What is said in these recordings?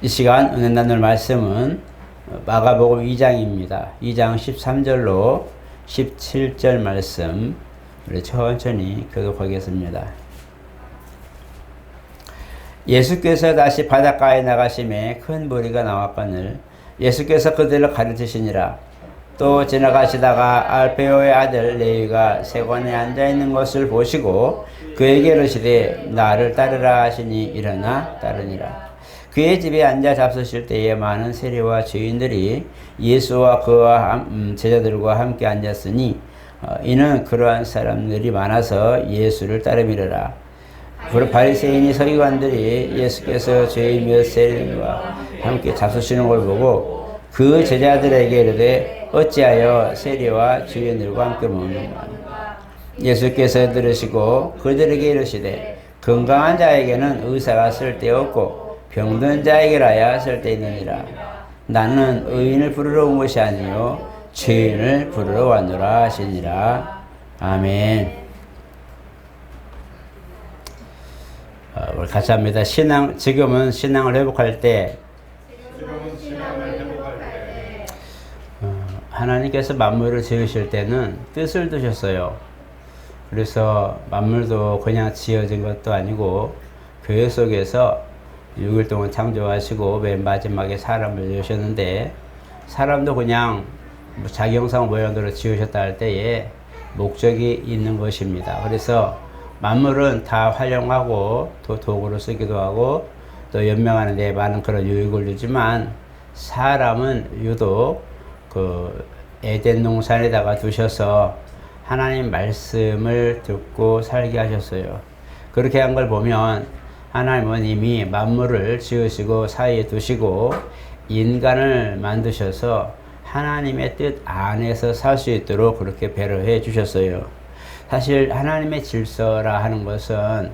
이 시간 은혜 나눌 말씀은 마가복음 2장입니다. 2장 13절로 17절 말씀 우리 천천히 교독하겠습니다. 예수께서 다시 바닷가에 나가심에 큰 무리가 나왔거늘 예수께서 그들을 가르치시니라. 또 지나가시다가 알페오의 아들 레위가 세관에 앉아있는 것을 보시고 그에게 이르시되 나를 따르라 하시니 일어나 따르니라. 그의 집에 앉아 잡수실 때에 많은 세리와 죄인들이 예수와 그와 제자들과 함께 앉았으니 이는 그러한 사람들이 많아서 예수를 따르미르라. 바리새인이 서기관들이 예수께서 죄인 몇 세리와 함께 잡수시는 걸 보고 그 제자들에게 이르되 어찌하여 세리와 죄인들과 함께 먹는가. 예수께서 들으시고 그들에게 이르시되 건강한 자에게는 의사가 쓸데없고 병든 자에게라야 쓸데있느니라. 나는 의인을 부르러 온 것이 아니요 죄인을 부르러 왔노라 하시니라. 아멘. 우리 같이 합니다. 지금은 신앙을 회복할 때 하나님께서 만물을 지으실 때는 뜻을 두셨어요. 그래서 만물도 그냥 지어진 것도 아니고 교회 속에서 6일 동안 창조하시고 맨 마지막에 사람을 지으셨는데 사람도 그냥 자기 형상 모양대로 지으셨다 할 때에 목적이 있는 것입니다. 그래서 만물은 다 활용하고 또 도구로 쓰기도 하고 또 연명하는 데 많은 그런 유익을 주지만 사람은 유독 그 에덴 동산에다가 두셔서 하나님 말씀을 듣고 살게 하셨어요. 그렇게 한 걸 보면 하나님은 이미 만물을 지으시고 사이에 두시고 인간을 만드셔서 하나님의 뜻 안에서 살 수 있도록 그렇게 배려해 주셨어요. 사실 하나님의 질서라 하는 것은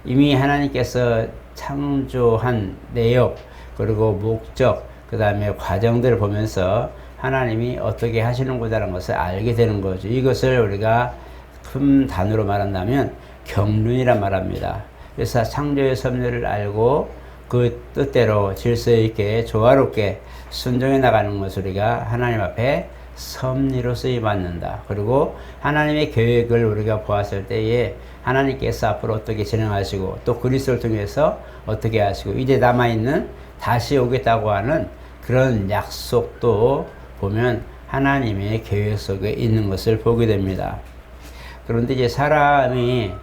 이미 하나님께서 창조한 내역 그리고 목적 그 다음에 과정들을 보면서 하나님이 어떻게 하시는구나라는 것을 알게 되는 거죠. 이것을 우리가 큰 단어로 말한다면 경륜이라 말합니다. 그래서 창조의 섭리를 알고 그 뜻대로 질서 있게 조화롭게 순종해 나가는 것을 우리가 하나님 앞에 섭리로 쓰임받는다. 그리고 하나님의 계획을 우리가 보았을 때에 하나님께서 앞으로 어떻게 진행하시고 또 그리스도를 통해서 어떻게 하시고 이제 남아있는 다시 오겠다고 하는 그런 약속도 보면 하나님의 계획 속에 있는 것을 보게 됩니다. 그런데 이제 사람이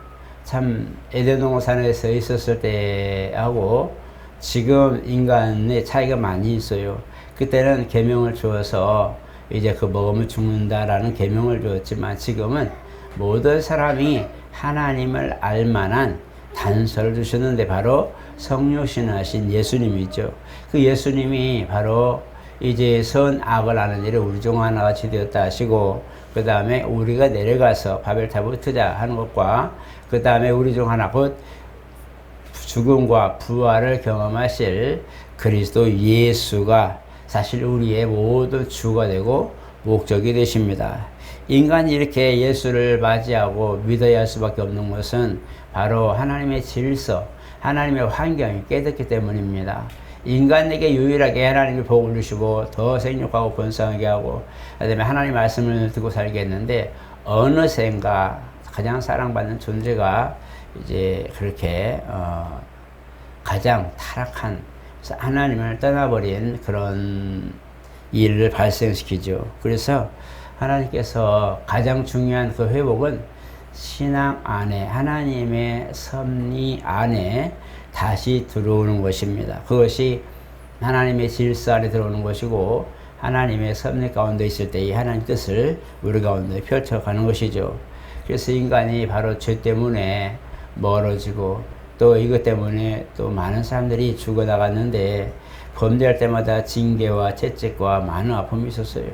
참 에덴 동산에서 있었을 때하고 지금 인간의 차이가 많이 있어요. 그때는 계명을 주어서 이제 그 먹으면 죽는다라는 계명을 주었지만 지금은 모든 사람이 하나님을 알만한 단서를 주셨는데 바로 성육신하신 예수님이죠. 그 예수님이 바로 이제 선악을 아는 일에 우리 중 하나같이 되었다 하시고 그 다음에 우리가 내려가서 바벨탑을 붙자 하는 것과 그 다음에 우리 중 하나 곧 죽음과 부활을 경험하실 그리스도 예수가 사실 우리의 모든 주가 되고 목적이 되십니다. 인간이 이렇게 예수를 맞이하고 믿어야 할 수밖에 없는 것은 바로 하나님의 질서, 하나님의 환경이 깨닫기 때문입니다. 인간에게 유일하게 하나님이 복을 주시고 더 생육하고 번성하게 하고 그다음에 하나님 말씀을 듣고 살게 했는데 어느샌가 가장 사랑받는 존재가 이제 그렇게 가장 타락한 하나님을 떠나버린 그런 일을 발생시키죠. 그래서 하나님께서 가장 중요한 그 회복은 신앙 안에 하나님의 섭리 안에 다시 들어오는 것입니다. 그것이 하나님의 질서 안에 들어오는 것이고 하나님의 섭리 가운데 있을 때 이 하나님 뜻을 우리 가운데 펼쳐가는 것이죠. 그래서 인간이 바로 죄 때문에 멀어지고 또 이것 때문에 또 많은 사람들이 죽어나갔는데 범죄할 때마다 징계와 채찍과 많은 아픔이 있었어요.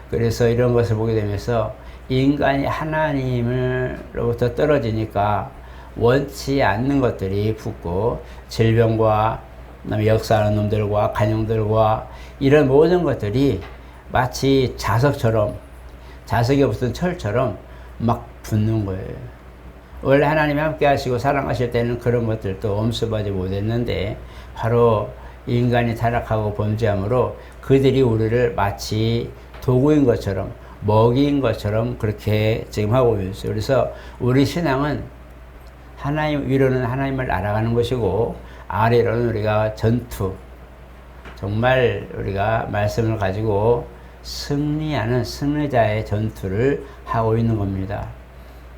그래서 이런 것을 보게 되면서 인간이 하나님으로부터 떨어지니까 원치 않는 것들이 붙고 질병과 역사하는 놈들과 간용들과 이런 모든 것들이 마치 자석에 붙은 철처럼 막 붙는 거예요. 원래 하나님이 함께 하시고 사랑하실 때는 그런 것들도 엄습하지 못했는데 바로 인간이 타락하고 범죄함으로 그들이 우리를 마치 도구인 것처럼 먹이인 것처럼 그렇게 지금 하고 있어요. 그래서 우리 신앙은 하나님 위로는 하나님을 알아가는 것이고 아래로는 우리가 전투, 정말 우리가 말씀을 가지고 승리하는 승리자의 전투를 하고 있는 겁니다.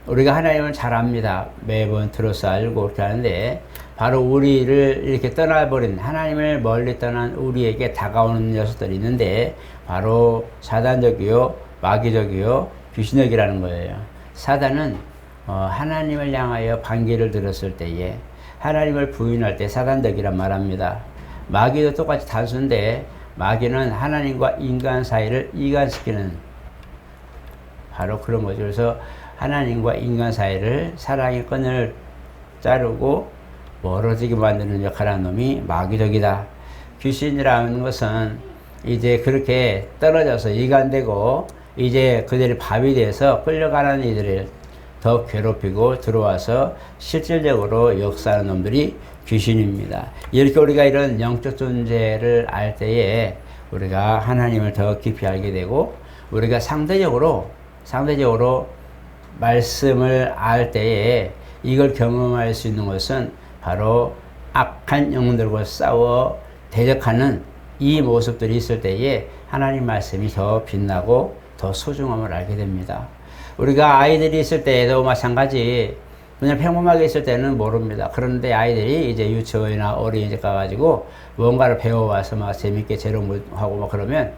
우리가 하나님을 잘 압니다. 매번 들어서 알고 그렇게 하는데 바로 우리를 이렇게 떠나버린 하나님을 멀리 떠난 우리에게 다가오는 녀석들이 있는데 바로 사단적이요 마귀적이요 귀신적이라는 거예요. 사단은 하나님을 향하여 반기를 들었을 때에 하나님을 부인할 때 사단적이란 말합니다. 마귀도 똑같이 단순인데 마귀는 하나님과 인간 사이를 이간시키는 바로 그런 거죠. 그래서 하나님과 인간 사이를 사랑의 끈을 자르고 멀어지게 만드는 역할을 하는 놈이 마귀적이다. 귀신이라는 것은 이제 그렇게 떨어져서 이간되고 이제 그들이 밥이 돼서 끌려가는 이들을 더 괴롭히고 들어와서 실질적으로 역사하는 놈들이 귀신입니다. 이렇게 우리가 이런 영적 존재를 알 때에 우리가 하나님을 더 깊이 알게 되고 우리가 상대적으로 말씀을 알 때에 이걸 경험할 수 있는 것은 바로 악한 영들과 싸워 대적하는 이 모습들이 있을 때에 하나님 말씀이 더 빛나고 더 소중함을 알게 됩니다. 우리가 아이들이 있을 때에도 마찬가지 그냥 평범하게 있을 때는 모릅니다. 그런데 아이들이 이제 유치원이나 어린이집 가가지고 뭔가를 배워와서 막 재밌게 재롱하고 막 그러면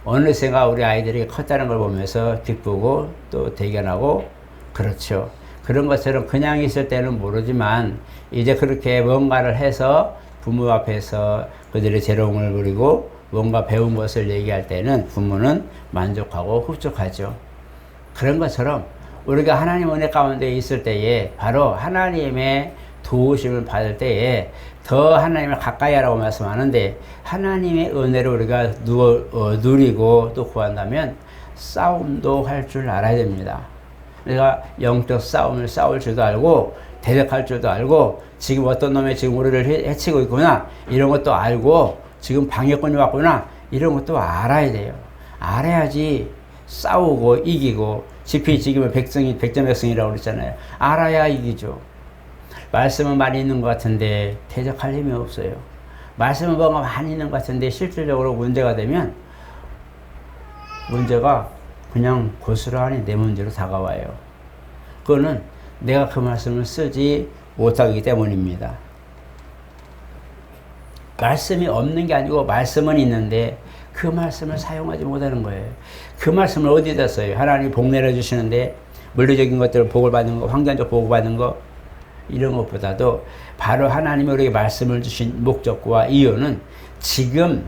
어느새가 우리 아이들이 컸다는 걸 보면서 기쁘고 또 대견하고 그렇죠. 그런 것처럼 그냥 있을 때는 모르지만 이제 그렇게 뭔가를 해서 부모 앞에서 그들의 재롱을 부리고 뭔가 배운 것을 얘기할 때는 부모는 만족하고 흡족하죠. 그런 것처럼 우리가 하나님 은혜 가운데 있을 때에 바로 하나님의 도우심을 받을 때에 더 하나님을 가까이 하라고 말씀하는데 하나님의 은혜를 우리가 누리고 또 구한다면 싸움도 할 줄 알아야 됩니다. 우리가 영적 싸움을 싸울 줄도 알고 대적할 줄도 알고 지금 어떤 놈이 지금 우리를 해치고 있구나 이런 것도 알고 지금 방해꾼이 왔구나 이런 것도 알아야 돼요. 알아야지 싸우고 이기고 지피 지기면 백전백승이라고 그랬잖아요. 알아야 이기죠. 말씀은 많이 있는 것 같은데 대적할 힘이 없어요. 말씀은 뭔가 많이 있는 것 같은데 실질적으로 문제가 되면 문제가 그냥 고스란히 내 문제로 다가와요. 그거는 내가 그 말씀을 쓰지 못하기 때문입니다. 말씀이 없는 게 아니고 말씀은 있는데 그 말씀을 사용하지 못하는 거예요. 그 말씀을 어디다 써요? 하나님이 복 내려주시는데 물리적인 것들을 복을 받는 거, 환경적 복을 받는 거 이런 것보다도 바로 하나님이 우리에게 말씀을 주신 목적과 이유는 지금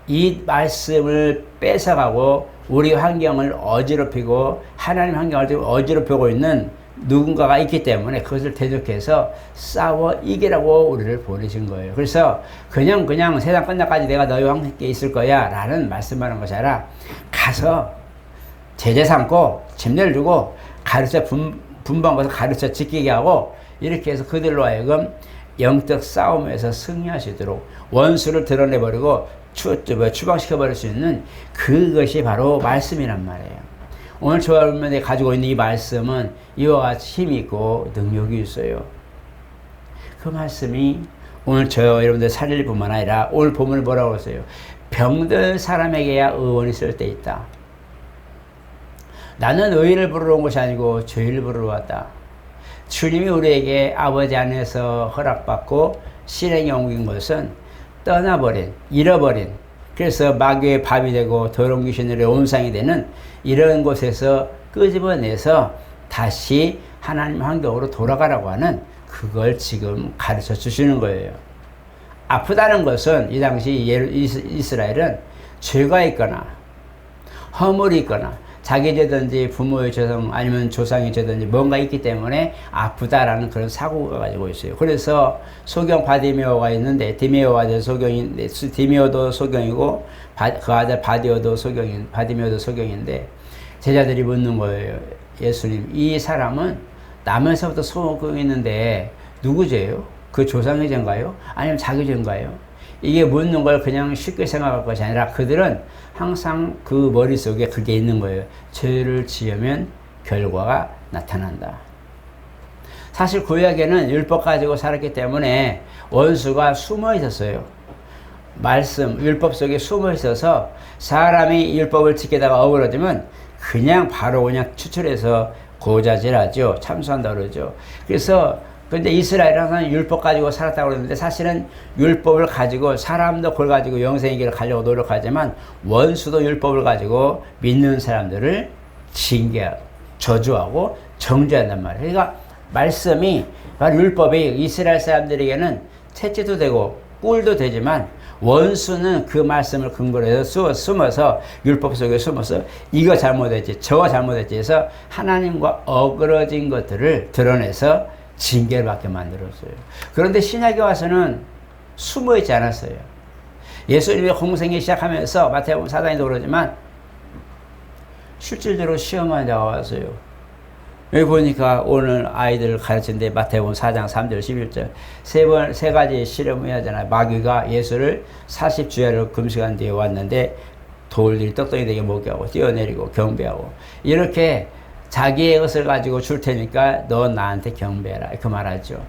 이 말씀을 뺏어가고 우리 환경을 어지럽히고 하나님 환경을 어지럽히고 있는 누군가가 있기 때문에 그것을 대적해서 싸워 이기라고 우리를 보내신 거예요. 그래서 그냥 세상 끝날까지 내가 너희와 함께 있을 거야 라는 말씀하는 것이 아니라 가서 제재 삼고 침례를 주고 가르쳐 분방해서 가르쳐 지키게 하고 이렇게 해서 그들로 하여금 영적 싸움에서 승리하시도록 원수를 드러내버리고 추방시켜버릴 수 있는 그것이 바로 말씀이란 말이에요. 오늘 저와 여러분이 가지고 있는 이 말씀은 이와 같이 힘이 있고 능력이 있어요. 그 말씀이 오늘 저와 여러분들 살릴 뿐만 아니라 오늘 본문을 뭐라고 했어요? 병든 사람에게야 의원이 쓸 때 있다. 나는 의인을 부르러 온 것이 아니고 죄인을 부르러 왔다. 주님이 우리에게 아버지 안에서 허락받고 실행에 옮긴 것은 떠나버린, 잃어버린, 그래서 마귀의 밥이 되고 더러운 귀신들의 온상이 되는 이런 곳에서 끄집어내서 다시 하나님 환경으로 돌아가라고 하는 그걸 지금 가르쳐 주시는 거예요. 아프다는 것은 이 당시 이스라엘은 죄가 있거나 허물이 있거나 자기 죄든지 부모의 죄성 아니면 조상의 죄든지 뭔가 있기 때문에 아프다라는 그런 사고가 가지고 있어요. 그래서 소경 바디메오가 있는데 디메오가 소경인데 디메오도 소경이고 그 아들 바디메오도 소경인데 제자들이 묻는 거예요. 예수님, 이 사람은 나면서부터 소경이 있는데 누구 죄예요? 그 조상의 죄인가요? 아니면 자기 죄인가요? 이게 묻는 걸 그냥 쉽게 생각할 것이 아니라 그들은 항상 그 머릿속에 그게 있는 거예요. 죄를 지으면 결과가 나타난다. 사실 구약에는 율법 가지고 살았기 때문에 원수가 숨어 있었어요. 말씀, 율법 속에 숨어 있어서 사람이 율법을 지키다가 어그러지면 그냥 바로 그냥 추출해서 고자질하죠. 참수한다 그러죠. 그래서 근데 이스라엘은 항상 율법 가지고 살았다고 그러는데 사실은 율법을 가지고 사람도 그걸 가지고 영생의 길을 가려고 노력하지만 원수도 율법을 가지고 믿는 사람들을 징계하고 저주하고 정죄한단 말이에요. 그러니까 말씀이 바로 율법이 이스라엘 사람들에게는 채찍도 되고 꿀도 되지만 원수는 그 말씀을 근거로 해서 숨어서 율법 속에 숨어서 이거 잘못했지 저거 잘못했지 해서 하나님과 어그러진 것들을 드러내서 징계를 받게 만들었어요. 그런데 신약에 와서는 숨어 있지 않았어요. 예수님이 공생이 시작하면서 마태복음 4장에도 그러지만 실질적으로 시험한 자가 왔어요. 여기 보니까 오늘 아이들을 가르치는데 마태복음 4장 3절 11절 세 가지 실험을 하잖아요. 마귀가 예수를 40주야를 금식한 뒤에 왔는데 돌들이 떡덩이 되게 먹게 하고 뛰어내리고 경배하고 이렇게 자기의 것을 가지고 줄 테니까 너 나한테 경배해라 그 말하죠.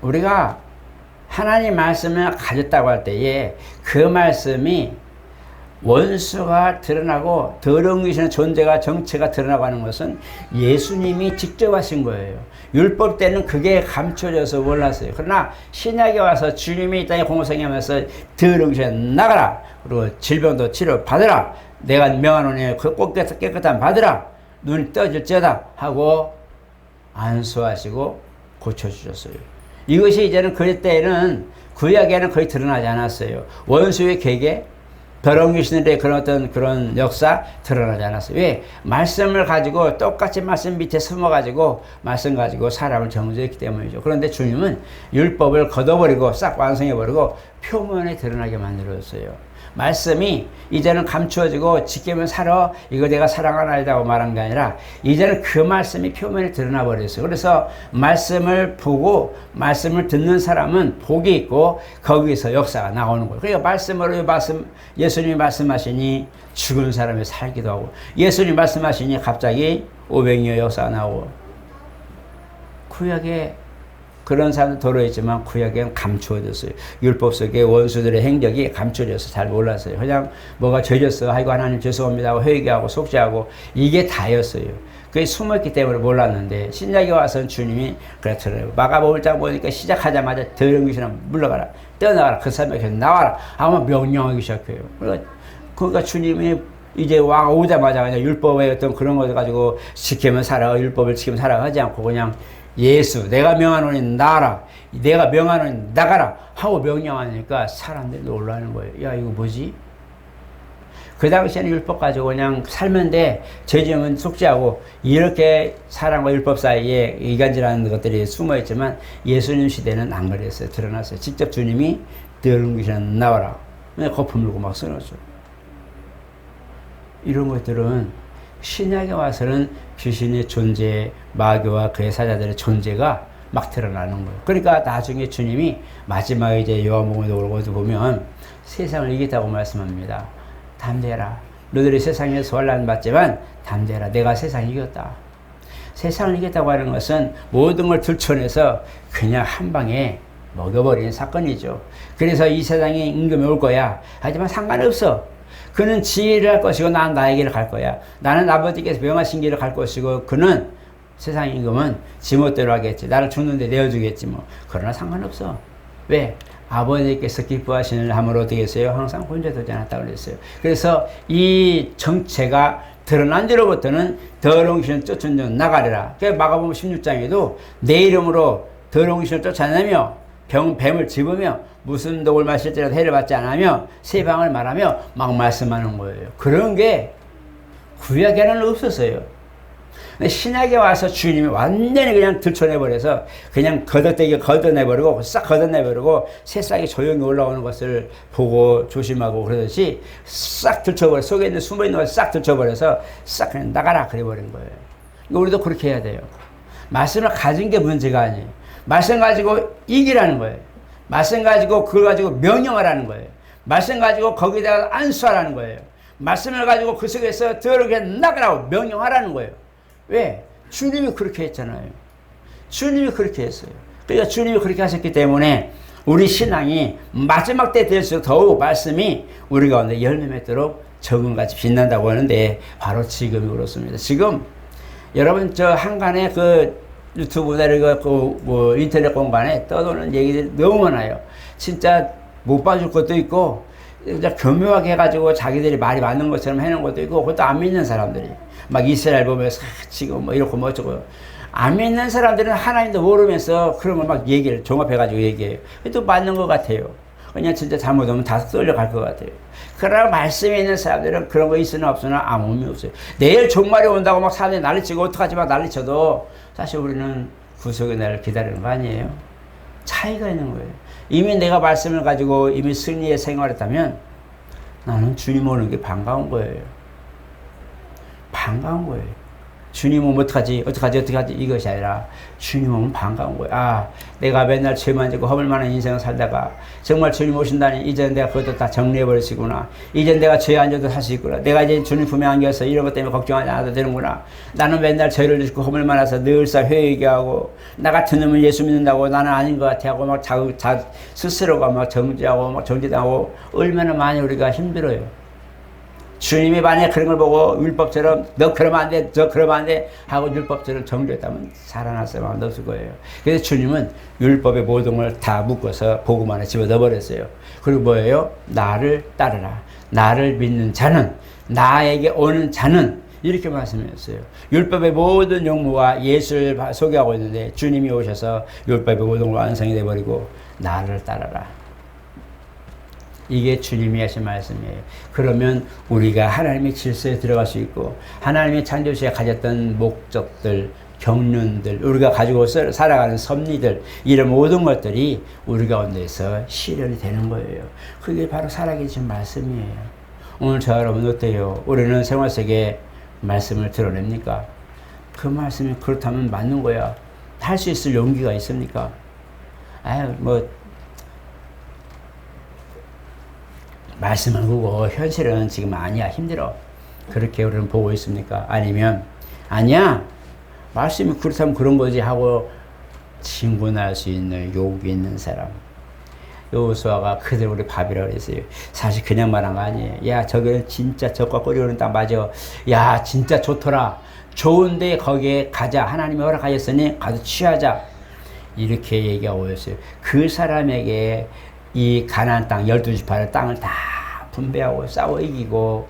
우리가 하나님 말씀을 가졌다고 할 때에 그 말씀이 원수가 드러나고 더러운 귀신의 존재가 정체가 드러나고 하는 것은 예수님이 직접 하신 거예요. 율법 때는 그게 감춰져서 몰랐어요. 그러나 신약에 와서 주님이 이 땅에 공생하면서 더러운 귀신 나가라. 그리고 질병도 치료 받으라. 내가 명하노니 그 깨끗함 받으라. 눈이 떠질지어다 하고 안수하시고 고쳐주셨어요. 이것이 이제는 그때는 구약에는 거의 드러나지 않았어요. 원수의 계계 더러운 귀신들의 그런 역사 드러나지 않았어요. 왜? 말씀을 가지고 똑같이 말씀 밑에 숨어가지고 말씀 가지고 사람을 정죄했기 때문이죠. 그런데 주님은 율법을 걷어버리고 싹 완성해버리고 표면에 드러나게 만들었어요. 말씀이 이제는 감추어지고 지키면 살아 이거 내가 사랑하는 아이다고 말한 게 아니라 이제는 그 말씀이 표면에 드러나 버렸어요. 그래서 말씀을 보고 말씀을 듣는 사람은 복이 있고 거기서 역사가 나오는 거예요. 그러니까 말씀으로 예수님이 말씀하시니 죽은 사람이 살기도 하고 예수님이 말씀하시니 갑자기 500여 역사가 나오고 구약에 그런 사람도 도로했지만 구약에는 감추어졌어요. 율법 속에 원수들의 행적이 감추어져서 잘 몰랐어요. 그냥 뭐가 죄졌어. 아이고 하나님 죄송합니다 하고 회개하고 속죄하고 이게 다였어요. 그게 숨었기 때문에 몰랐는데 신약에 와서는 주님이 그렇더라고요. 마가복음 5장 보니까 시작하자마자 더러운 귀신아 물러가라. 떠나가라. 그 사람에게 나와라. 아마 명령하기 시작해요. 그러니까 주님이 이제 오자마자 그냥 율법의 어떤 그런 거 가지고 지키면 살아. 율법을 지키면 살아 하지 않고 그냥 예수 내가 명하노니 나가라 내가 명하노니 나가라 하고 명령하니까 사람들이 놀라는 거예요. 야 이거 뭐지? 그 당시에는 율법 가지고 그냥 살면 돼 죄 지으면 속죄하고 이렇게 사람과 율법 사이에 이간질하는 것들이 숨어있지만 예수님 시대는 안 그랬어요. 드러났어요. 직접 주님이 더러운 귀신 나와라 거품 물고 막 쓰러져. 이런 것들은 신약에 와서는 귀신의 존재, 마귀와 그의 사자들의 존재가 막 드러나는 거예요. 그러니까 나중에 주님이 마지막에 이제 요한복음에 오고도 보면 세상을 이겼다고 말씀합니다. 담대해라. 너희들이 세상에서 환난 받지만 담대해라. 내가 세상을 이겼다. 세상을 이겼다고 하는 것은 모든 걸 들춰내서 그냥 한 방에 먹여버리는 사건이죠. 그래서 이 세상에 임금이 올 거야. 하지만 상관없어. 그는 지혜를 할 것이고 나는 나의 길을 갈 거야. 나는 아버지께서 명하신 길을 갈 것이고 그는 세상 임금은 지멋대로 하겠지. 나를 죽는데 내어주겠지 뭐. 그러나 상관없어. 왜? 아버지께서 기뻐하시는 일 하면 어떻게 했어요? 항상 혼자 되지 않았다고 그랬어요. 그래서 이 정체가 드러난 뒤로부터는 더러운 귀신을 쫓은 나가리라. 마가복음 16장에도 내 이름으로 더러운 귀신을 쫓아내며 뱀을 집으며 무슨 독을 마실지라도 해를 받지 않으며 새 방을 말하며 막 말씀하는 거예요. 그런 게 구약에는 없었어요. 신약에 와서 주님이 완전히 그냥 들춰내버려서 그냥 걷어내버리고 싹 걷어내버리고 새싹이 조용히 올라오는 것을 보고 조심하고 그러듯이 싹 들춰버려 속에 있는 숨어있는 것을 싹 들춰버려서 싹 그냥 나가라 그래버린 거예요. 우리도 그렇게 해야 돼요. 말씀을 가진 게 문제가 아니에요. 말씀 가지고 이기라는 거예요. 말씀 가지고 그걸 가지고 명령하라는 거예요. 말씀 가지고 거기다가 안수하라는 거예요. 말씀을 가지고 그 속에서 더럽게 나가라고 명령하라는 거예요. 왜? 주님이 그렇게 했잖아요. 주님이 그렇게 했어요. 그러니까 주님이 그렇게 하셨기 때문에 우리 신앙이 마지막 때 될수록 더욱 말씀이 우리 가운데 열매 맺도록 정금같이 빛난다고 하는데 바로 지금이 그렇습니다. 지금 여러분 저 한간에 그 유튜브나 그 인터넷 공간에 떠도는 얘기들이 너무 많아요. 진짜 못 봐줄 것도 있고 진짜 교묘하게 해가지고 자기들이 말이 맞는 것처럼 해놓은 것도 있고 그것도 안 믿는 사람들이 막 이스라엘 보면서 지금 뭐 이렇고 뭐 어쩌고 안 믿는 사람들은 하나님도 모르면서 그런 걸 막 얘기를 종합해가지고 얘기해요. 또 맞는 것 같아요. 그냥 진짜 잘못하면 다 쏠려갈 것 같아요. 그러나 말씀에 있는 사람들은 그런 거 있으나 없으나 아무 의미 없어요. 내일 종말이 온다고 막 사람들이 난리치고 어떡하지 막 난리쳐도 사실 우리는 구속의 날을 기다리는 거 아니에요. 차이가 있는 거예요. 이미 내가 말씀을 가지고 이미 승리의 생활했다면 나는 주님 오는 게 반가운 거예요. 반가운 거예요. 주님 오면 어떡하지 이것이 아니라 주님 오면 반가운 거예요. 아, 내가 맨날 죄만 지고 허물만한 인생을 살다가 정말 주님 오신다니 이제는 내가 그것도 다 정리해버리시구나. 이제는 내가 죄 안 져도 살 수 있구나. 내가 이제 주님 품에 안겨서 이런 것 때문에 걱정하지 않아도 되는구나. 나는 맨날 죄를 짓고 허물 많아서 늘상 회개하고 나 같은 놈은 예수 믿는다고 나는 아닌 것 같아 하고 막 스스로가 막 정지하고 막 정지당하고 얼마나 많이 우리가 힘들어요. 주님이 만약에 그런 걸 보고 율법처럼 너 그러면 안 돼, 저 그러면 안 돼 하고 율법처럼 정죄했다면 살아날 사람은 없을 거예요. 그래서 주님은 율법의 모든 걸 다 묶어서 복음 안에 집어넣어 버렸어요. 그리고 뭐예요? 나를 따르라. 나를 믿는 자는, 나에게 오는 자는 이렇게 말씀하셨어요. 율법의 모든 용무가 예수를 소개하고 있는데 주님이 오셔서 율법의 모든 걸 완성이 돼버리고 나를 따르라. 이게 주님이 하신 말씀이에요. 그러면 우리가 하나님의 질서에 들어갈 수 있고 하나님의 창조시에 가졌던 목적들, 경륜들, 우리가 가지고 살아가는 섭리들 이런 모든 것들이 우리 가운데서 실현이 되는 거예요. 그게 바로 살아계신 말씀이에요. 오늘 저 여러분 어때요? 우리는 생활 속에 말씀을 드러냅니까? 그 말씀이 그렇다면 맞는 거야. 할 수 있을 용기가 있습니까? 아유 말씀은 그거 현실은 지금 아니야 힘들어 그렇게 우리는 보고 있습니까? 아니면 아니야 말씀이 그렇다면 그런 거지 하고 진군할 수 있는 용기 있는 사람. 여호수아가 그대로 우리 밥이라고 그랬어요. 사실 그냥 말한 거 아니에요. 야 저기는 진짜 적과 꿀이 흐르는 땅 맞아. 야 진짜 좋더라. 좋은데 거기에 가자. 하나님이 허락하셨으니 가서 취하자. 이렇게 얘기하고 있어요. 그 사람에게 이 가나안 땅 12지파의 땅을 다 분배하고 싸워 이기고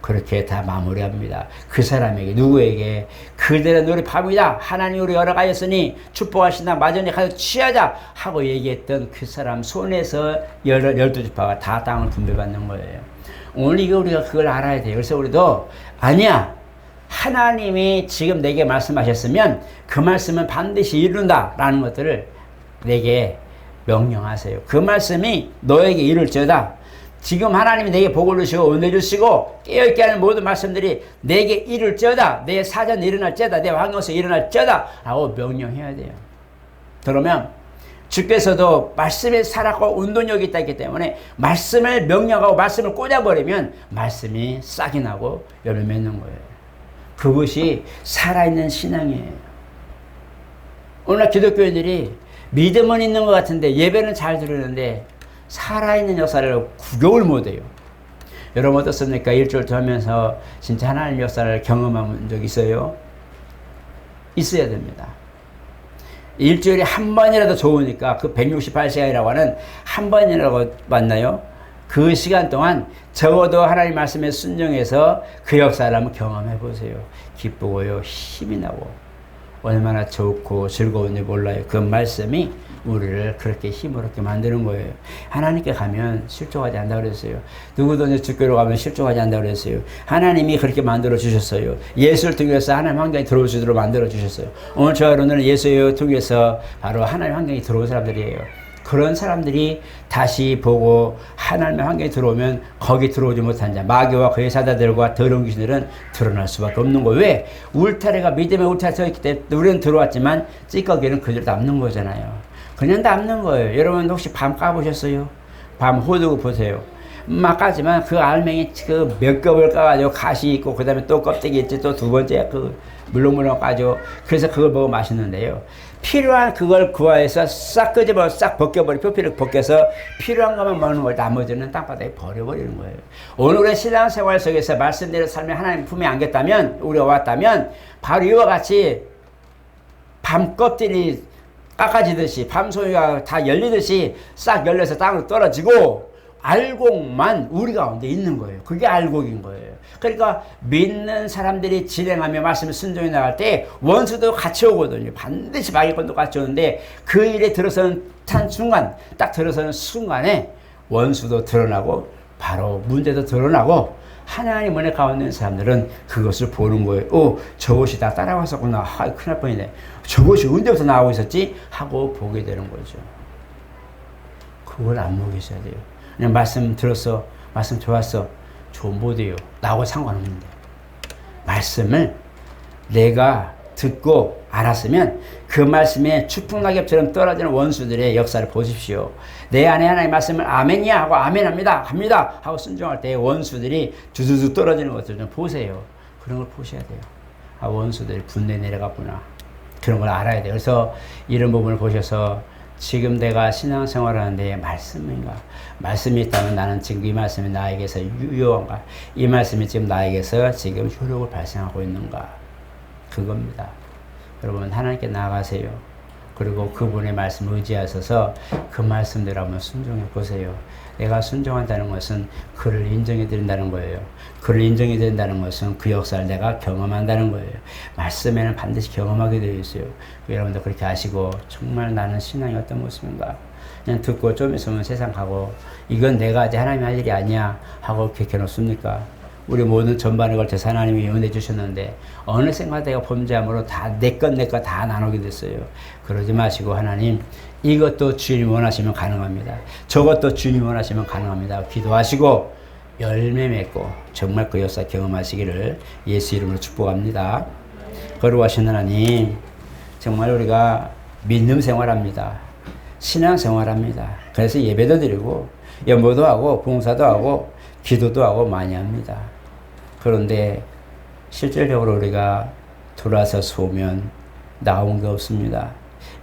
그렇게 다 마무리합니다. 그 사람에게 누구에게 그들은 우리 밥이다. 하나님 우리 허락하였으니 축복하신다. 마저니 가서 취하자 하고 얘기했던 그 사람 손에서 12지파가 다 땅을 분배받는 거예요. 오늘 이거 우리가 그걸 알아야 돼요. 그래서 우리도 아니야. 하나님이 지금 내게 말씀하셨으면 그 말씀은 반드시 이룬다 라는 것들을 내게 명령하세요. 그 말씀이 너에게 이룰지어다. 지금 하나님이 내게 복을 주시고 은혜 주시고 깨어있게 하는 모든 말씀들이 내게 이룰지어다. 내 사전에 일어날지어다. 내 왕궁에서 일어날지어다 라고 명령해야 돼요. 그러면 주께서도 말씀에 살았고 운동력이 있기 때문에 말씀을 명령하고 말씀을 꽂아버리면 말씀이 싹이 나고 열매 맺는 거예요. 그것이 살아있는 신앙이에요. 오늘 기독교인들이 믿음은 있는 것 같은데 예배는 잘 드리는데 살아있는 역사를 구경을 못해요. 여러분 어떻습니까? 일주일도 하면서 진짜 하나님 역사를 경험한 적 있어요? 있어야 됩니다. 일주일에 한 번이라도 좋으니까 그 168시간이라고 하는 한 번이라고 맞나요? 그 시간 동안 적어도 하나님 말씀에 순종해서 그 역사를 한번 경험해 보세요. 기쁘고요, 힘이 나고 얼마나 좋고 즐거운지 몰라요. 그 말씀이 우리를 그렇게 힘을 얻게 만드는 거예요. 하나님께 가면 실족하지 않다고 그랬어요. 누구도 이제 주교로 가면 실족하지 않다고 그랬어요. 하나님이 그렇게 만들어 주셨어요. 예수를 통해서 하나님 환경에 들어올 수 있도록 만들어 주셨어요. 오늘 저와 여러분은 예수를 통해서 바로 하나님 환경에 들어온 사람들이에요. 그런 사람들이 다시 보고 하나님의 환경에 들어오면 거기 들어오지 못한 자, 마귀와 그의 사자들과 더러운 귀신들은 드러날 수밖에 없는 거예요. 왜? 울타리가 믿음의 울타리가 서 있기 때문에 우리는 들어왔지만 찌꺼기는 그대로 남는 거잖아요. 그냥 남는 거예요. 여러분 혹시 밤 까보셨어요? 밤 호두고 보세요. 막 까지만 그 알맹이 그 몇 겹을 까가지고 가시 있고 그 다음에 또 껍데기 있지 또 두 번째 그 물렁물렁 까죠. 그래서 그걸 먹으면 맛있는데요. 필요한 그걸 구하해서 싹 끄집어 싹 벗겨버리 표피를 벗겨서 필요한 것만 먹는 걸 나머지는 땅바닥에 버려버리는 거예요. 오늘의 신앙생활 속에서 말씀대로 삶을 하나님 품에 안겼다면 우리가 왔다면 바로 이와 같이 밤 껍질이 깎아지듯이 밤송이가 다 열리듯이 싹 열려서 땅으로 떨어지고 알곡만 우리 가운데 있는 거예요. 그게 알곡인 거예요. 그러니까 믿는 사람들이 진행하며 말씀을 순종해 나갈 때 원수도 같이 오거든요. 반드시 마귀권도 같이 오는데 그 일에 들어서는 순간, 딱 들어서는 순간에 원수도 드러나고 바로 문제도 드러나고 하나님 은혜 가운데 있는 사람들은 그것을 보는 거예요. 저것이 다 따라왔었구나. 큰일 날 뻔이네. 저것이 언제부터 나오고 있었지? 하고 보게 되는 거죠. 그걸 안 먹이셔야 돼요. 그냥 말씀 들었어. 말씀 좋았어. 좋은 못해요. 나하고 상관없는데. 말씀을 내가 듣고 알았으면 그 말씀에 추풍낙엽처럼 떨어지는 원수들의 역사를 보십시오. 내 안에 하나님의 말씀을 아멘이야 하고 아멘합니다. 갑니다. 하고 순종할 때 원수들이 두두두 떨어지는 것들 좀 보세요. 그런 걸 보셔야 돼요. 원수들이 분내 내려갔구나. 그런 걸 알아야 돼요. 그래서 이런 부분을 보셔서 지금 내가 신앙생활 하는데 말씀인가? 말씀이 있다면 나는 지금 이 말씀이 나에게서 유효한가? 이 말씀이 지금 나에게서 지금 효력을 발생하고 있는가? 그겁니다. 여러분 하나님께 나아가세요. 그리고 그분의 말씀을 의지하셔서 그 말씀대로 한번 순종해 보세요. 내가 순종한다는 것은 그를 인정해 드린다는 거예요. 그를 인정해 드린다는 것은 그 역사를 내가 경험한다는 거예요. 말씀에는 반드시 경험하게 되어 있어요. 여러분도 그렇게 아시고 정말 나는 신앙이 어떤 모습인가? 그냥 듣고 좀 있으면 세상 가고 이건 내가 이제 하나님의 할 일이 아니야 하고 그렇게 놓습니까? 우리 모든 전반에 걸쳐서 하나님이 은혜 주셨는데 어느 생각 내가 범죄함으로 다 내 것 다 나누게 됐어요. 그러지 마시고 하나님 이것도 주님 원하시면 가능합니다. 저것도 주님 원하시면 가능합니다. 기도하시고 열매 맺고 정말 그 역사 경험하시기를 예수 이름으로 축복합니다. 거룩하신 하나님 정말 우리가 믿음 생활합니다. 신앙 생활합니다. 그래서 예배도 드리고 연보도 하고 봉사도 하고 기도도 하고 많이 합니다. 그런데 실질적으로 우리가 돌아서서 오면 나온 게 없습니다.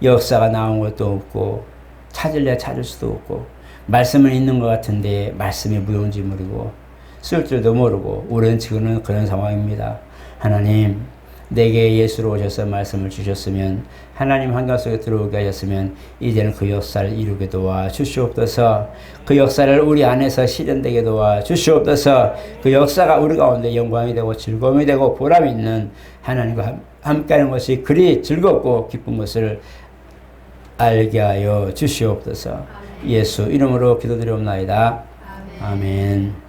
역사가 나온 것도 없고 찾을래 찾을 수도 없고 말씀은 있는 것 같은데 말씀이 무용지물이고 쓸 줄도 모르고 우리는 지금은 그런 상황입니다. 하나님 내게 예수로 오셔서 말씀을 주셨으면 하나님 환경 속에 들어오게 하셨으면 이제는 그 역사를 이루게 도와 주시옵소서. 그 역사를 우리 안에서 실현되게 도와 주시옵소서. 그 역사가 우리 가운데 영광이 되고 즐거움이 되고 보람이 있는 하나님과 함께하는 것이 그리 즐겁고 기쁜 것을 알게 하여 주시옵소서. 예수 이름으로 기도드리옵나이다. 아멘.